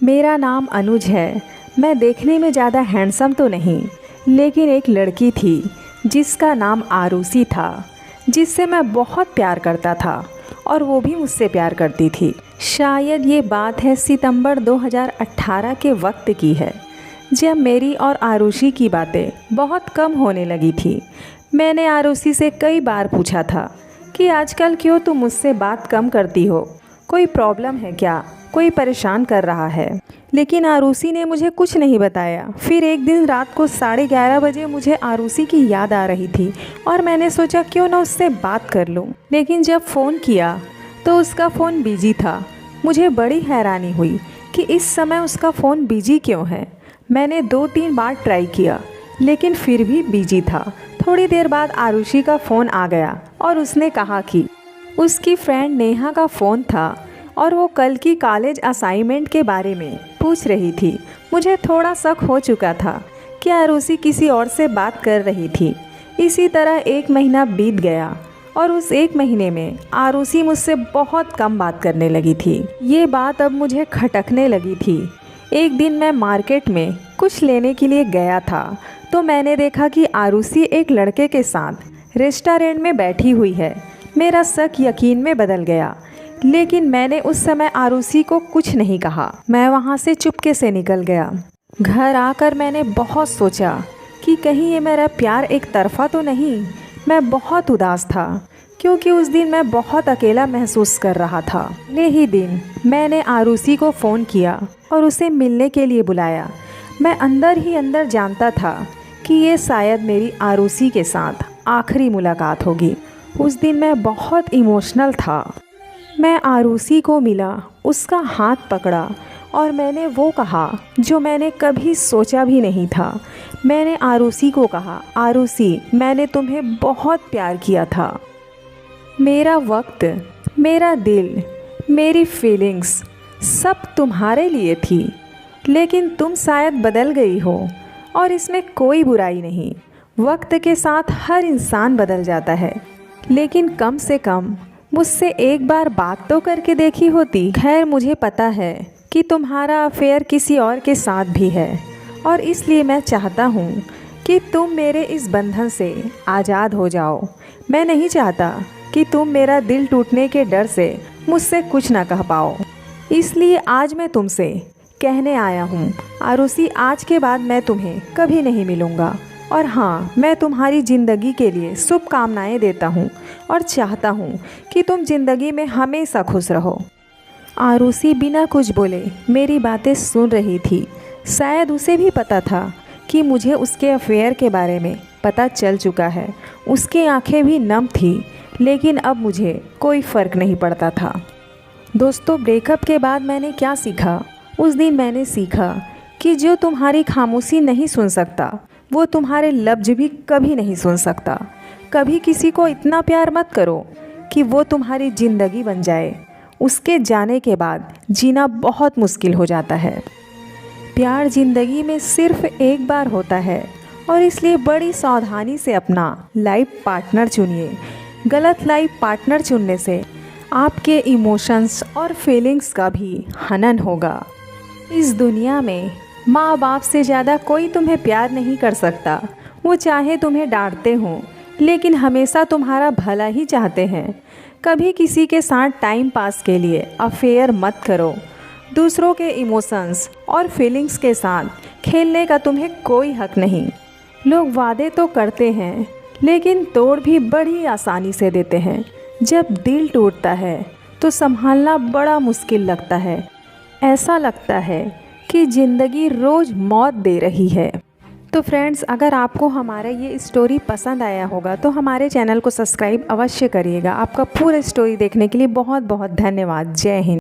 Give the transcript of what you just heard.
मेरा नाम अनुज है। मैं देखने में ज़्यादा हैंडसम तो नहीं, लेकिन एक लड़की थी जिसका नाम आरुषि था, जिससे मैं बहुत प्यार करता था और वो भी मुझसे प्यार करती थी। शायद ये बात है सितंबर 2018 के वक्त की है, जब मेरी और आरुषि की बातें बहुत कम होने लगी थी। मैंने आरुषि से कई बार पूछा था कि आजकल क्यों तुम मुझसे बात कम करती हो, कोई प्रॉब्लम है क्या, कोई परेशान कर रहा है। लेकिन आरुषि ने मुझे कुछ नहीं बताया। फिर एक दिन रात को 11:30 बजे मुझे आरुषि की याद आ रही थी और मैंने सोचा क्यों ना उससे बात कर लूं। लेकिन जब फ़ोन किया तो उसका फ़ोन बिजी था। मुझे बड़ी हैरानी हुई कि इस समय उसका फ़ोन बिजी क्यों है। मैंने 2-3 बार ट्राई किया, लेकिन फिर भी बिजी था। थोड़ी देर बाद आरुषि का फ़ोन आ गया और उसने कहा कि उसकी फ्रेंड नेहा का फ़ोन था और वो कल की कॉलेज असाइनमेंट के बारे में पूछ रही थी। मुझे थोड़ा शक हो चुका था कि आरुषि किसी और से बात कर रही थी। इसी तरह 1 महीना बीत गया और उस 1 महीने में आरुषि मुझसे बहुत कम बात करने लगी थी। ये बात अब मुझे खटकने लगी थी। एक दिन मैं मार्केट में कुछ लेने के लिए गया था तो मैंने देखा कि आरुषि एक लड़के के साथ रेस्टोरेंट में बैठी हुई है। मेरा शक यकीन में बदल गया, लेकिन मैंने उस समय आरुषि को कुछ नहीं कहा। मैं वहाँ से चुपके से निकल गया। घर आकर मैंने बहुत सोचा कि कहीं ये मेरा प्यार एक तरफा तो नहीं। मैं बहुत उदास था क्योंकि उस दिन मैं बहुत अकेला महसूस कर रहा था। अगले ही दिन मैंने आरुषि को फ़ोन किया और उसे मिलने के लिए बुलाया। मैं अंदर ही अंदर जानता था कि ये शायद मेरी आरुषि के साथ आखिरी मुलाकात होगी। उस दिन मैं बहुत इमोशनल था। मैं आरुषि को मिला, उसका हाथ पकड़ा और मैंने वो कहा जो मैंने कभी सोचा भी नहीं था। मैंने आरुषि को कहा, आरुषि, मैंने तुम्हें बहुत प्यार किया था। मेरा वक्त, मेरा दिल, मेरी फीलिंग्स सब तुम्हारे लिए थी, लेकिन तुम शायद बदल गई हो और इसमें कोई बुराई नहीं। वक्त के साथ हर इंसान बदल जाता है, लेकिन कम से कम मुझसे एक बार बात तो करके देखी होती। खैर, मुझे पता है कि तुम्हारा अफेयर किसी और के साथ भी है और इसलिए मैं चाहता हूँ कि तुम मेरे इस बंधन से आज़ाद हो जाओ। मैं नहीं चाहता कि तुम मेरा दिल टूटने के डर से मुझसे कुछ ना कह पाओ। इसलिए आज मैं तुमसे कहने आया हूँ, आरुषि, आज के बाद मैं तुम्हें कभी नहीं मिलूँगा। और हाँ, मैं तुम्हारी ज़िंदगी के लिए शुभकामनाएँ देता हूँ और चाहता हूँ कि तुम ज़िंदगी में हमेशा खुश रहो। आरुषि बिना कुछ बोले मेरी बातें सुन रही थी। शायद उसे भी पता था कि मुझे उसके अफेयर के बारे में पता चल चुका है। उसकी आंखें भी नम थी, लेकिन अब मुझे कोई फ़र्क नहीं पड़ता था। दोस्तों, ब्रेकअप के बाद मैंने क्या सीखा? उस दिन मैंने सीखा कि जो तुम्हारी खामोशी नहीं सुन सकता, वो तुम्हारे लफ्ज़ भी कभी नहीं सुन सकता। कभी किसी को इतना प्यार मत करो कि वो तुम्हारी ज़िंदगी बन जाए। उसके जाने के बाद जीना बहुत मुश्किल हो जाता है। प्यार ज़िंदगी में सिर्फ एक बार होता है और इसलिए बड़ी सावधानी से अपना लाइफ पार्टनर चुनिए। गलत लाइफ पार्टनर चुनने से आपके इमोशंस और फीलिंग्स का भी हनन होगा। इस दुनिया में माँ बाप से ज़्यादा कोई तुम्हें प्यार नहीं कर सकता। वो चाहे तुम्हें डांटते हों, लेकिन हमेशा तुम्हारा भला ही चाहते हैं। कभी किसी के साथ टाइम पास के लिए अफेयर मत करो। दूसरों के इमोशंस और फीलिंग्स के साथ खेलने का तुम्हें कोई हक नहीं। लोग वादे तो करते हैं, लेकिन तोड़ भी बड़ी आसानी से देते हैं। जब दिल टूटता है तो संभालना बड़ा मुश्किल लगता है। ऐसा लगता है कि ज़िंदगी रोज़ मौत दे रही है। तो फ्रेंड्स, अगर आपको हमारा ये स्टोरी पसंद आया होगा तो हमारे चैनल को सब्सक्राइब अवश्य करिएगा। आपका पूरा स्टोरी देखने के लिए बहुत बहुत धन्यवाद। जय हिंद।